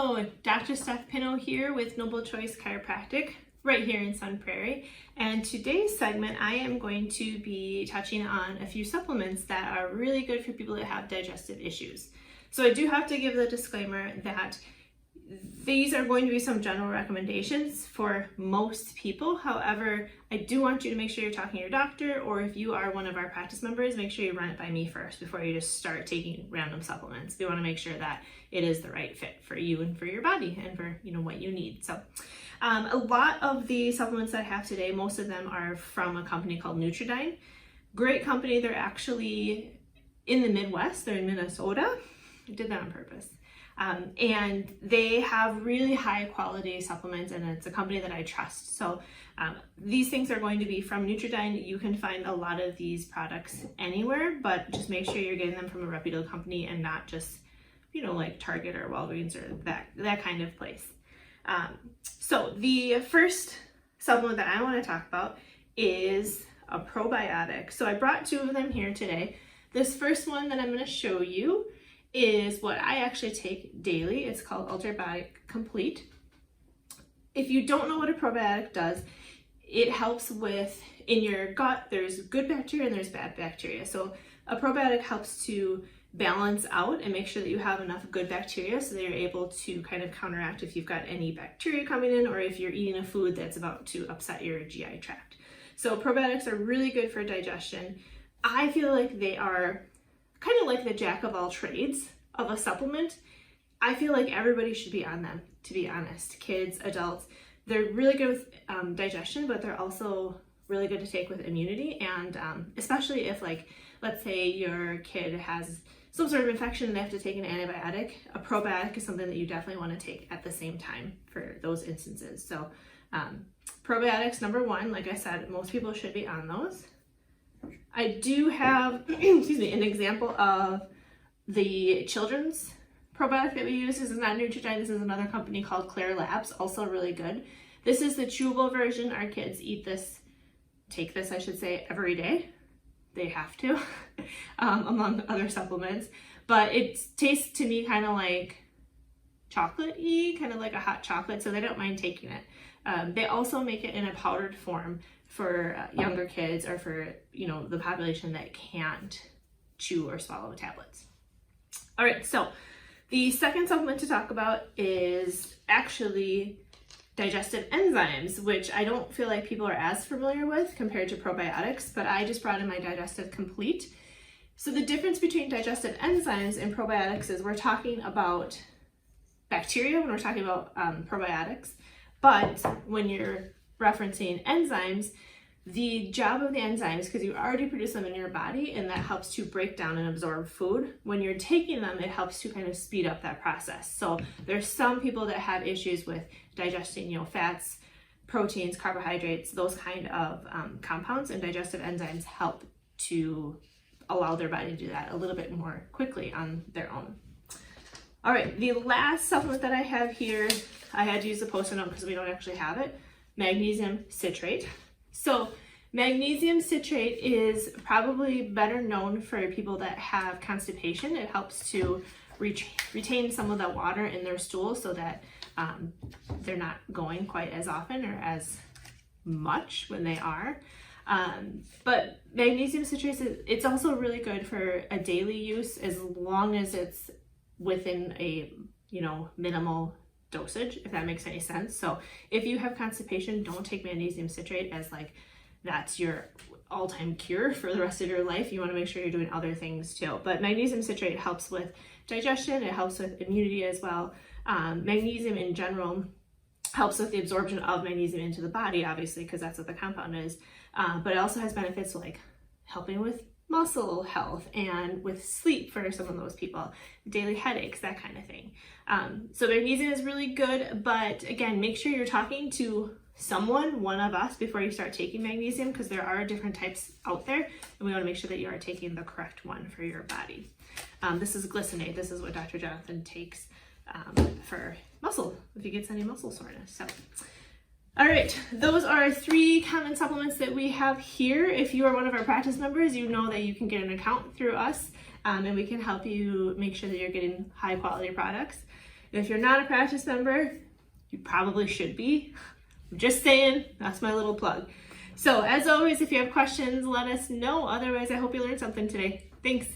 Hello, Dr. 𝑫𝒊𝒈𝒆𔄱 here with Noble Choice Chiropractic right here in Sun Prairie. And today's segment I am going to be touching on a few supplements that are really good for people that have digestive issues. So I do have to give the disclaimer that these are going to be some general recommendations for most people. However, I do want you to make sure you're talking to your doctor, or if you are one of our practice members, make sure you run it by me first before you just start taking random supplements. We want to make sure that it is the right fit for you and for your body and for what you need. So a lot of the supplements that I have today, most of them are from a company called Nutridyne. Great company. They're actually in the Midwest. They're in Minnesota. I did that on purpose. And they have really high quality supplements, and it's a company that I trust. So these things are going to be from Nutridyne. You can find a lot of these products anywhere, but just make sure you're getting them from a reputable company and not just, like Target or Walgreens or that kind of place. So the first supplement that I want to talk about is a probiotic. So I brought two of them here today. This first one that I'm going to show you is what I actually take daily. It's called Ultrabiotic Complete. If you don't know what a probiotic does, it helps with, in your gut, there's good bacteria and there's bad bacteria. So a probiotic helps to balance out and make sure that you have enough good bacteria so that you're able to kind of counteract if you've got any bacteria coming in, or if you're eating a food that's about to upset your GI tract. So probiotics are really good for digestion. I feel like they are kind of like the jack of all trades of a supplement. I feel like everybody should be on them, to be honest. Kids, adults, they're really good with digestion, but they're also really good to take with immunity. And especially if, like, let's say your kid has some sort of infection and they have to take an antibiotic, a probiotic is something that you definitely want to take at the same time for those instances. So probiotics, number one, like I said, most people should be on those. I do have, excuse me, an example of the children's probiotic that we use. This is not Nutridyne. This is another company called Claire Labs, also really good. This is the chewable version. Our kids eat this, take this, I should say, every day. They have to, among other supplements. But it tastes to me kind of like chocolate-y, kind of like a hot chocolate, so they don't mind taking it. They also make it in a powdered form for younger kids, or for the population that can't chew or swallow tablets. All right, so the second supplement to talk about is actually digestive enzymes, which I don't feel like people are as familiar with compared to probiotics, but I just brought in my Digestive Complete. So the difference between digestive enzymes and probiotics is we're talking about bacteria when we're talking about probiotics, but when you're referencing enzymes, the job of the enzymes, because you already produce them in your body, and that helps to break down and absorb food. When you're taking them, it helps to kind of speed up that process. So there's some people that have issues with digesting, fats, proteins, carbohydrates, those kind of compounds, and digestive enzymes help to allow their body to do that a little bit more quickly on their own. All right, the last supplement that I have here, I had to use a post-it note because we don't actually have it, magnesium citrate. So magnesium citrate is probably better known for people that have constipation. It helps to retain some of the water in their stool so that they're not going quite as often or as much when they are. But magnesium citrate, it's also really good for a daily use as long as it's within a minimal dosage, if that makes any sense. So if you have constipation, don't take magnesium citrate as like that's your all-time cure for the rest of your life. You want to make sure you're doing other things too. But magnesium citrate helps with digestion. It helps with immunity as well. Magnesium in general helps with the absorption of magnesium into the body, obviously, because that's what the compound is. But it also has benefits like helping with muscle health and with sleep for some of those people, daily headaches, that kind of thing. So magnesium is really good, but again, make sure you're talking to someone, one of us, before you start taking magnesium, because there are different types out there, and we want to make sure that you are taking the correct one for your body. This is glycinate. This is what Dr. Jonathan takes for muscle, if he gets any muscle soreness. So all right, those are 3 common supplements that we have here. If you are one of our practice members, you know that you can get an account through us, and we can help you make sure that you're getting high quality products. And if you're not a practice member, you probably should be. I'm just saying, that's my little plug. So as always, if you have questions, let us know. Otherwise, I hope you learned something today. Thanks.